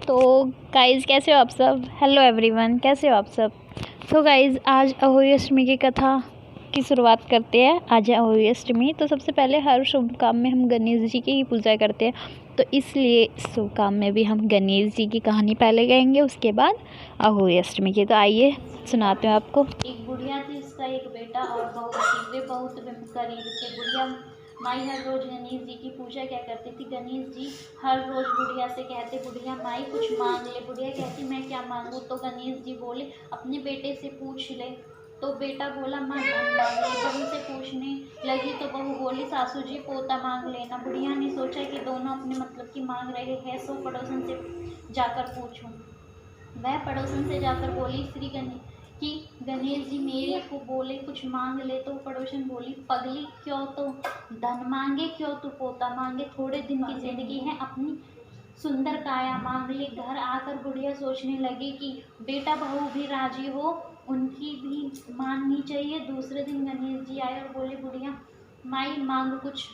तो गाइज़ कैसे हो आप सब। हेलो एवरीवन, कैसे हो आप सब। तो गाइज़ आज अहोई अष्टमी की कथा की शुरुआत करते हैं। आज है अहोई अष्टमी। तो सबसे पहले हर शुभ काम में हम गणेश जी की ही पूजा करते हैं, तो इसलिए इस शुभ काम में भी हम गणेश जी की कहानी पहले गाएंगे, उसके बाद अहोई अष्टमी की। तो आइए सुनाते हैं आपको। एक बुढ़िया थी, उसका एक बेटा और बहू थी। वे बहुत गरीब थे। बुढ़िया माई हर रोज गणेश जी की पूजा क्या करती थी। गणेश जी हर रोज बुढ़िया से कहते, बुढ़िया माई कुछ मांग ले। बुढ़िया कहती, मैं क्या मांगू। तो गणेश जी बोले, अपने बेटे से पूछ ले। तो बेटा बोला, माँ धन मांग ले। बहू से पूछने लगी तो बहू बोली, सासू जी पोता मांग लेना। बुढ़िया ने सोचा कि दोनों अपने मतलब की मांग रहे हैं, सो पड़ोसन से जाकर पूछूं। वह पड़ोसन से जाकर बोली, श्री गणेश जी मेरे को बोले कुछ मांग ले। तो पड़ोसन बोली, पगली क्यों तो धन मांगे, क्यों तू पोता मांगे। थोड़े दिन की जिंदगी है, अपनी सुंदर काया मांग ले। घर आकर बुढ़िया सोचने लगी कि बेटा बहू भी राजी हो, उनकी भी माननी चाहिए। दूसरे दिन गणेश जी आए और बोले, बुढ़िया माई मांग कुछ।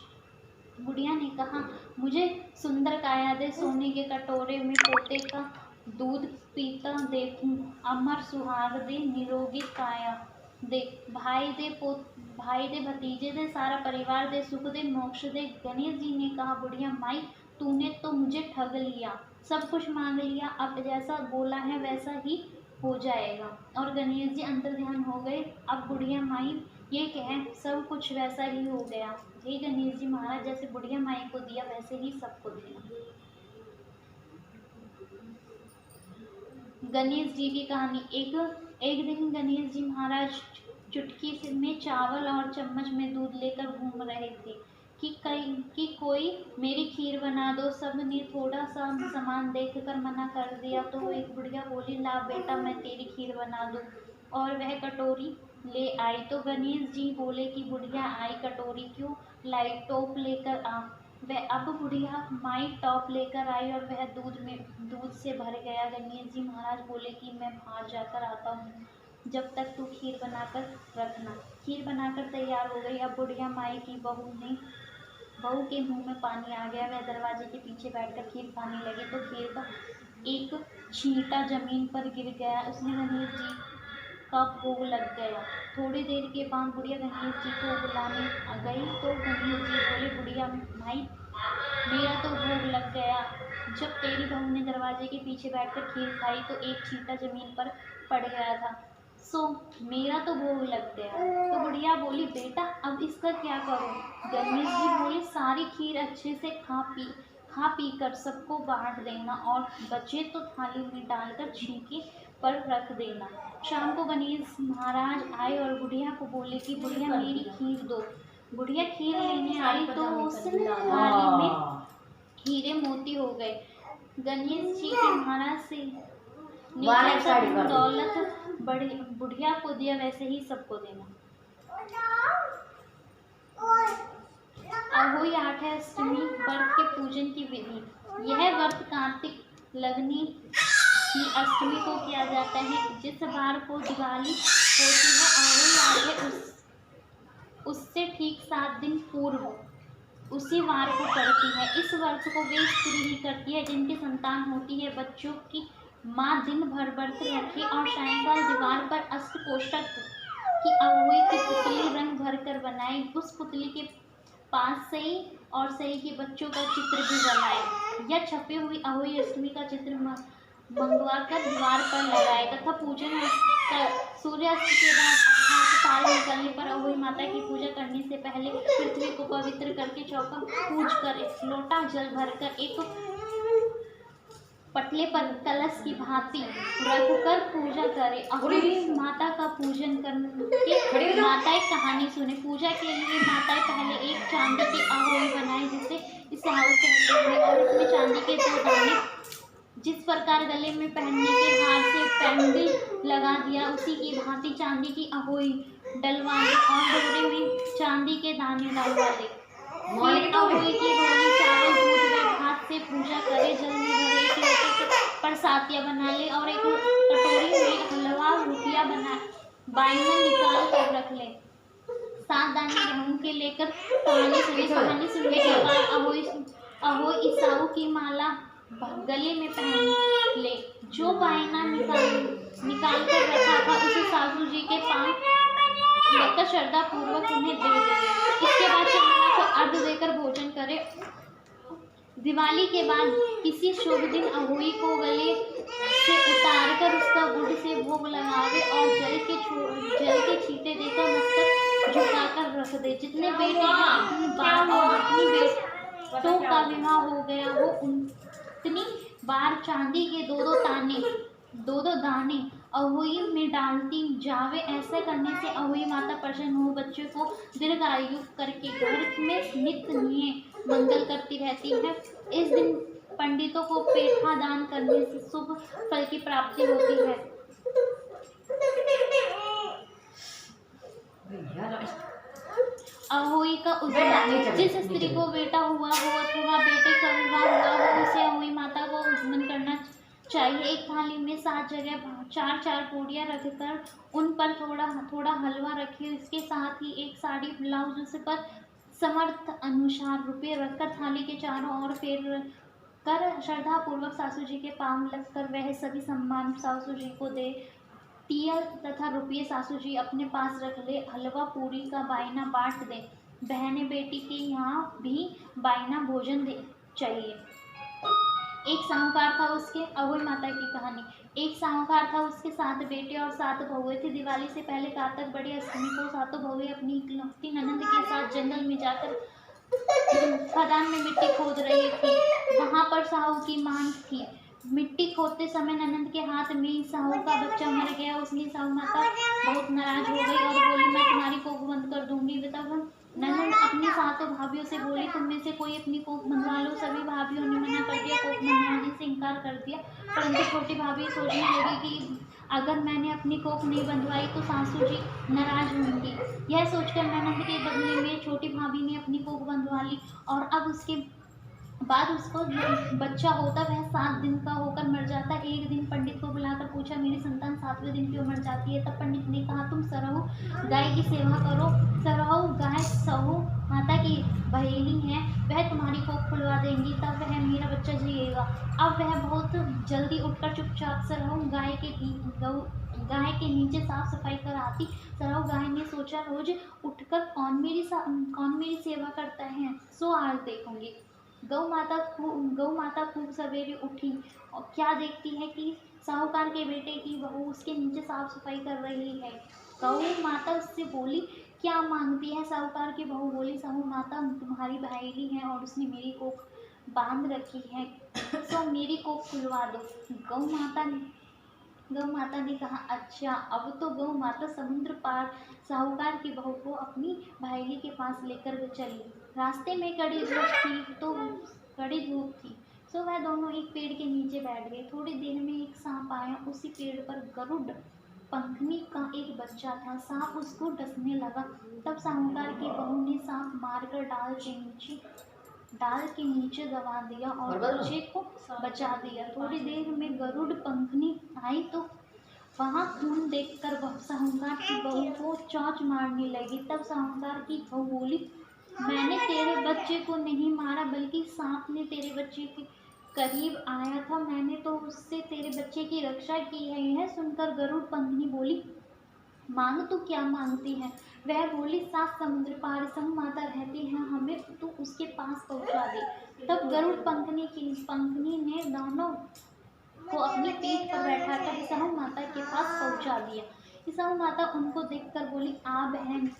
बुढ़िया ने कहा, मुझे सुंदर काया दे, सोने के कटोरे में पोते का दूध पीता देखूं। अमर सुहाग दे, निरोगी काया दे। भाई दे, भतीजे दे, सारा परिवार दे, सुख दे, मोक्ष दे। गणेश जी ने कहा, बुढ़िया माई तूने तो मुझे ठग लिया, सब कुछ मांग लिया, अब जैसा बोला है वैसा ही हो जाएगा। और गणेश जी अंतर ध्यान हो गए। अब बुढ़िया माई ये कहें, सब कुछ वैसा ही हो गया। हे गणेश जी महाराज, जैसे बुढ़िया माई को दिया वैसे ही सबको देना। गणेश जी की कहानी। एक दिन गणेश जी महाराज चुटकी में चावल और चम्मच में दूध लेकर घूम रहे थे कि कोई मेरी खीर बना दो। सब ने थोड़ा सा सामान देखकर मना कर दिया। तो एक बुढ़िया बोली, ला बेटा मैं तेरी खीर बना दूं। और वह कटोरी ले आई। तो गणेश जी बोले कि बुढ़िया आई कटोरी क्यों लाई, टोप लेकर आ। वह अब बुढ़िया माई टॉप लेकर आई और वह दूध से भर गया। गणेश जी महाराज बोले कि मैं बाहर जाकर आता हूँ, जब तक तू खीर बनाकर रखना। खीर बनाकर तैयार हो गई। अब बुढ़िया माई की बहू के मुंह में पानी आ गया। वह दरवाजे के पीछे बैठकर खीर खाने लगी तो खीर का एक छींटा जमीन पर गिर गया। उसमें गणेश जी का भोग लग गया। थोड़ी देर के बाद बुढ़िया गणेश जी को बुलाने आ गई तो गणेश जी बोले, बुढ़िया माई मेरा तो भोग लग गया। जब तेरी बहू ने दरवाजे के पीछे बैठकर खीर खाई तो एक छींटा जमीन पर पड़ गया था, सो मेरा तो भोग लग गया। तो बुढ़िया बोली, बेटा अब इसका क्या करूं। गणेश जी बोले, सारी खीर अच्छे से खा पी कर सबको बांट देना और बचे तो थाली में डालकर छींके पर रख देना। शाम को गणेश महाराज आए और बुढ़िया को बोले कि बुढ़िया मेरी खीर दो। बुढ़िया खीर लेने आई तो उस थाली में हीरे मोती हो गए। गणेश जी के महाराज से दौलत बुढ़िया को दिया वैसे ही सबको देना। अहोई अष्टमी व्रत के पूजन की विधि। यह व्रत कार्तिक लगनी की अष्टमी को किया जाता है। जिस बार को दिवाली होती है, अहोई आठे उससे ठीक 7 दिन पूर्व उसी वार को पड़ती है। इस व्रत को वे स्त्री ही करती है जिनकी संतान होती है। बच्चों की माँ दिन भर व्रत रखे और सायंकाल दीवार पर अष्टकोष्ठक की अहोई की पुतली रंग भर कर बनाए। उस पुतली के पास सही और सही के बच्चों का चित्र भी बनाए या छपी हुई अहोई अष्टमी का चित्र मंगवा कर दीवार पर लगाए तथा पूजन कर सूर्यास्त के बाद तारे निकलने पर अहोई माता की पूजा करने से पहले पृथ्वी को पवित्र करके चौका पूज कर एक लोटा जल भरकर एक पटले पर कलश की भांति रखकर पूजा करे। अहोई माता का पूजन करके माता एक कहानी सुने। पूजा के लिए माताएं पहले एक चांदी की अहोई बनाए जिसे इसाऊ कहते हैं और इसमें चांदी के 2 दाने जिस प्रकार गले में पहनने के हार से पेंडल लगा दिया, उसी की भांति चांदी की अहोई डलवा दे और डोरे में चांदी के दाने डलवा दे। फिर अहोई की रोली चावल दूध व भात से पूजा करे। जल में भरे एक लोटे पर सातिया बना ले और एक कटोरी में हलवा रोटियां बाइनर निकाल कर रख ले। 7 दाने गेहूं के लेकर कहानी सुनने के बाद अहोई इसाऊ की माला गले में पहन ले। जो बायना निकाल कर रखा था उसे सासू जी के पांव लेकर श्रद्धा पूर्वक उन्हें दे दे। इसके बाद चंद्रमा को अर्घ देकर भोजन करे। दिवाली के बाद किसी शुभ दिन अहोई को गले से उतारकर उसका गुड़ से भोग लगावे और जल के छींटे देकर मस्तक झुकाकर रख दे। जितने बेटे हैं अपनी बात और जितनी बेटों का विवाह हो गया हो उतनी बार चांदी के दो दो दाने अहोई में डालती जावे। ऐसा करने से अहोई माता प्रसन्न हो बच्चे को दीर्घायु करके घर में नित्य मंगल करती रहती है। इस दिन पंडितों को पेठा दान करने से शुभ फल की प्राप्ति होती है। अहोई का उद्यान, जिस स्त्री को बेटा हुआ हो अथवा बेटे का विवाह हुआ हो उसे अहोई माता को उद्यान करना चाहिए। एक थाली में 7 जगह 4 पूड़ियाँ रखकर उन पर थोड़ा हलवा रखिए। इसके साथ ही एक साड़ी ब्लाउज उस पर समर्थ अनुसार रुपये रखकर थाली के चारों ओर फेर कर श्रद्धा पूर्वक सासू जी के पांव लगकर वह सभी सम्मान सासू जी को दे। तिया तथा रुपये सासू जी अपने पास रख ले। हलवा पूरी का बायना बांट दे। बहने बेटी के यहाँ भी बायना भोजन दे चाहिए। एक साहूकार था, उसके अहोई माता की कहानी। एक साहूकार था, उसके 7 बेटे और 7 बहुएं थी। दिवाली से पहले कार्तिक बड़ी अष्टमी को 7 बहुएं अपनी इकलौती ननंद के साथ जंगल में जाकर खदान में मिट्टी खोद रही थी। वहां पर साहू की मांग थी। मिट्टी खोदते समय ननंद के हाथ में साहू का बच्चा मर गया। उसने साहू माता बहुत नाराज हो गई और बोली, मैं तुम्हारी कोख बंद कर दूंगी। तब ननंद अपनी 7 भाभियों से बोली, तुम में से कोई अपनी कोख बंधवा लो। सभी भाभियों ने मना कर दिया, कोख बंधवाने से इनकार कर दिया। परंतु छोटी भाभी सोचने लगी कि अगर मैंने अपनी कोख नहीं बंधवाई तो सासू जी नाराज होंगी। यह सोचकर ननंद के बदले में छोटी भाभी ने अपनी कोख बंधवा ली और अब उसके बाद उसको बच्चा होता वह 7 दिन का होकर मर जाता। एक दिन पंडित को बुलाकर पूछा, मेरी संतान 7वें दिन क्यों मर जाती है? तब पंडित ने कहा, तुम सरहु गाय की सेवा करो। सरहु गाय सहु माता की बहेली है, वह तुम्हारी कोख खुलवा देंगी, तब वह मेरा बच्चा जिएगा। अब वह बहुत जल्दी उठकर चुपचाप सरहु गाय के नीचे साफ सफाई कर आती। सरहु गाय ने सोचा, रोज उठकर कौन मेरी सेवा करता है, सो आज देखूंगी। गौ माता खूब सवेरे उठी और क्या देखती है कि साहूकार के बेटे की बहू उसके नीचे साफ सफाई कर रही है। गौ माता उससे बोली, क्या मांगती है? साहूकार की बहू बोली, साहू माता तुम्हारी बहेली है और उसने मेरी कोख बांध रखी है, सो मेरी कोख खुलवा दो। गौ माता ने कहा, अच्छा। अब तो गौ माता समुद्र पार साहूकार की बहू को अपनी बहेली के पास लेकर चली। रास्ते में कड़ी धूप थी, सो वह दोनों एक पेड़ के नीचे बैठ गए। थोड़ी देर में एक सांप आया। उसी पेड़ पर गरुड़ पंखनी का एक बच्चा था। सांप उसको डसने लगा। तब साहूकार की बहू ने सांप मारकर डाल के नीचे दबा दिया और बच्चे को बचा दिया। थोड़ी देर में गरुड़ पंखनी आई तो वहाँ खून देखकर साहूकार की बहू को चौंच मारने लगी। तब साहूकार की बहू बोली, मैंने तेरे बच्चे को नहीं मारा, बल्कि सांप ने तेरे बच्चे के करीब आया था, मैंने तो उससे तेरे बच्चे की रक्षा की है। यह सुनकर गरुड़ पंखनी बोली, मांग तो क्या मांगती है? वह बोली, 7 समुद्र पार संग माता रहती है, हमें तू उसके पास पहुंचा दे। तब गरुड़ पंखनी ने दोनों को अपनी पीठ पर बैठाकर साहू माता के पास पहुंचा दिया। साहू माता उनको देखकर बोली, आ बहन,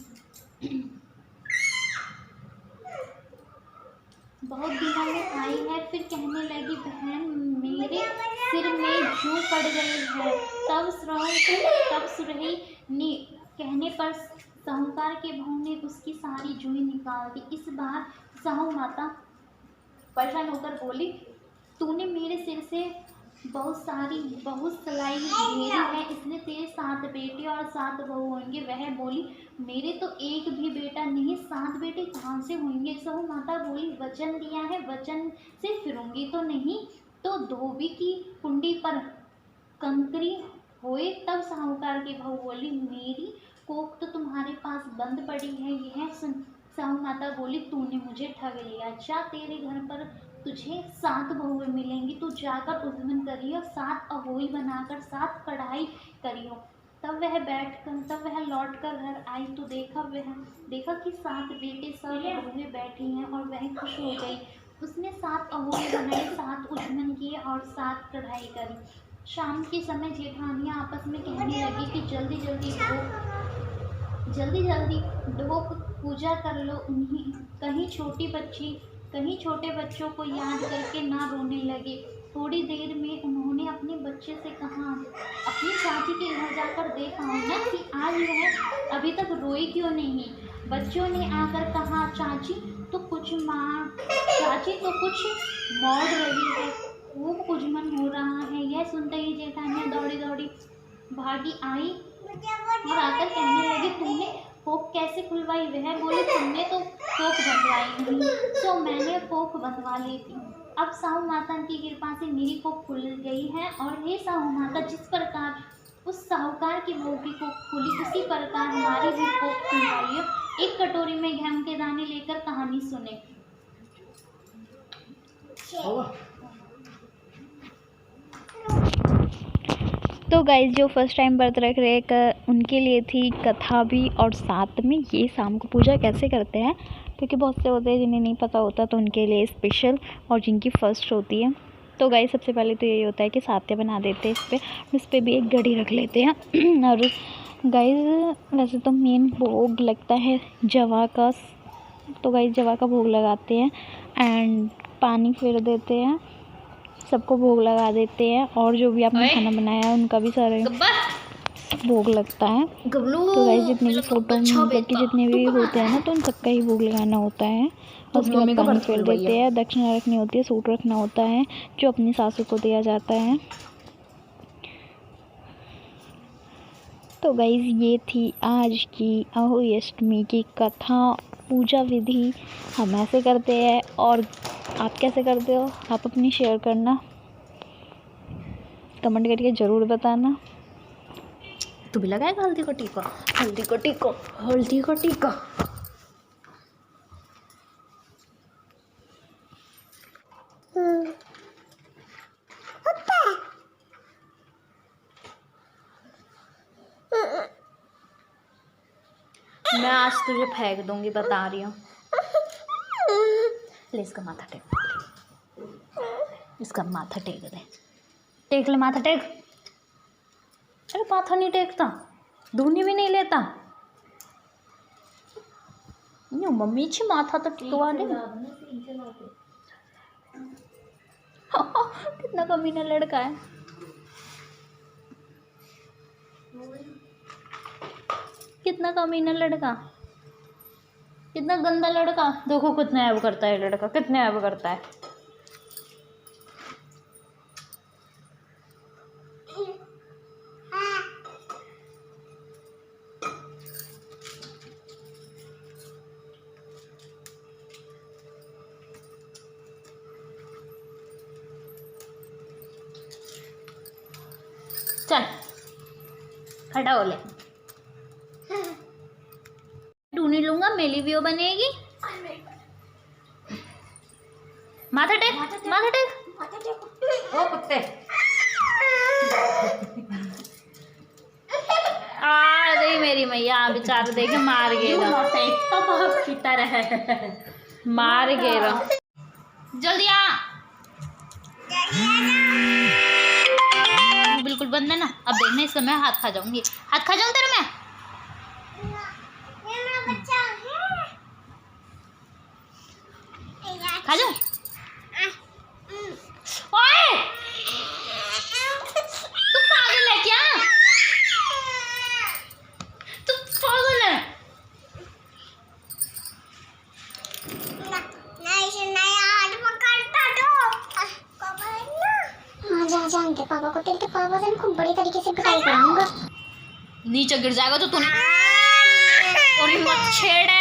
बहुत दिनों में आई है। फिर कहने लगी, बहन मेरे सिर में जू पड़ गई है। तब सुरही ने कहने पर साहूकार के बहू ने उसकी सारी जूई निकाल दी। इस बार साहू माता परेशान होकर बोली, तूने मेरे सिर से बहुत सलाई घेरी है, इसलिए तेरे 7 बेटे और 7 बहू होंगे। वह बोली, मेरे तो एक भी बेटा नहीं, 7 बेटे कहाँ से होंगे? साहू माता बोली, वचन दिया है, वचन से फिरूंगी तो नहीं तो धोबी की कुंडी पर कंकरी होए। तब साहूकार की बहू बोली, मेरी कोख तो तुम्हारे पास बंद पड़ी है, यह साहू माता बोली, तूने मुझे ठग लिया, जा तेरे घर पर तुझे 7 बहुएं मिलेंगी, तू जाकर उद्मन करियो, 7 अहोई बनाकर 7 कढ़ाई करियो। तब वह लौट कर घर आई तो देखा कि 7 बेटे सब बहुएं बैठी हैं और वह खुश हो गई। उसने 7 अहोई बनाई, 7 उद्मन किए और 7 कढ़ाई करी। शाम के समय जेठानियाँ आपस में कहने लगी कि जल्दी जल्दी ढोक पूजा कर लो, उन्हीं कहीं छोटे बच्चों को याद करके ना रोने लगे। थोड़ी देर में उन्होंने अपने बच्चे से कहा, अपनी चाची के घर जाकर देखा ना कि आज वह अभी तक रोई क्यों नहीं। बच्चों ने आकर कहा, चाची तो कुछ मौड़ रही है, खूब उजमन हो रहा है। यह सुनते ही जेठानियाँ दौड़ी भागी आई और आकर कहने लगी, तुमने पोक कैसे खुलवाई? वह बोली, तुमने तो पोक बंधवाई नहीं, तो मैंने पोक बंधवा ली थी। अब साहू माता की कृपा से मेरी पोक खुल गई है, और हे साहू माता, जिस प्रकार उस साहूकार की बहू की पोक खुली, उसी प्रकार हमारी भी पोक खुलवाइए। एक कटोरी में गेहूं के दाने लेकर कहानी सुने। तो गाइज जो फर्स्ट टाइम व्रत रख रहे उनके लिए थी कथा भी, और साथ में ये शाम को पूजा कैसे करते हैं, क्योंकि बहुत से होते हैं जिन्हें नहीं पता होता, तो उनके लिए स्पेशल और जिनकी फर्स्ट होती है। तो गाइज सबसे पहले तो यही होता है कि सात्या बना देते हैं, इस पर भी एक घड़ी रख लेते हैं। और गाइज वैसे तो मेन भोग लगता है जवा का, तो गाइज जवा का भोग लगाते हैं एंड पानी फेर देते हैं, सबको भोग लगा देते हैं, और जो भी आपने खाना बनाया है उनका भी सारे भोग लगता है। तो गाइस जितने भी फोटो मतलब कि जितने भी होते हैं ना, तो उन सबका ही भोग लगाना होता है। और उसके बाद पानी फेर देते हैं, दक्षिणा रखनी होती है, सूट रखना होता है जो अपनी सासू को दिया जाता है। तो गाइस ये थी आज की अहोई अष्टमी की कथा, पूजा विधि हम ऐसे करते हैं, और आप कैसे करते हो आप अपनी शेयर करना, कमेंट करके ज़रूर बताना। तू भी लगाएगा हल्दी को टीका। मैं आज तुझे फेंक दूंगी, बता रही हूँ। ले इसका माथा टेक दे, टेक ले माथा टेक। अरे माथा नहीं टेकता, धुनी भी नहीं लेता। यूँ मम्मी छी माथा तो टिकवा दे। कितना कमीना लड़का है, कितना कमीना लड़का, कितना गंदा लड़का। देखो कितना ऐब करता है लड़का, कितने ऐब करता है। चल खड़ा हो ले, ढूंढ लूंगा, मेरी वीडियो बनेगी। माथा टेक ओ कुत्ते। आ गई मेरी मैया, बेचारा देखे मार गया, पीता रहे, मार गया। जल्दी आ, बिल्कुल बंद है ना। अब देखने इस समय हाथ खा जाऊंगी, हाथ खा जाऊं तेरे में। खा जाऊं? ओए तू पागल है क्या? तू पागल है? पापा को तेरे पापा से खूब बड़ी तरीके से पिटाई कराऊंगा। नीचे गिर जाएगा तो तूने, और मत छेड़े।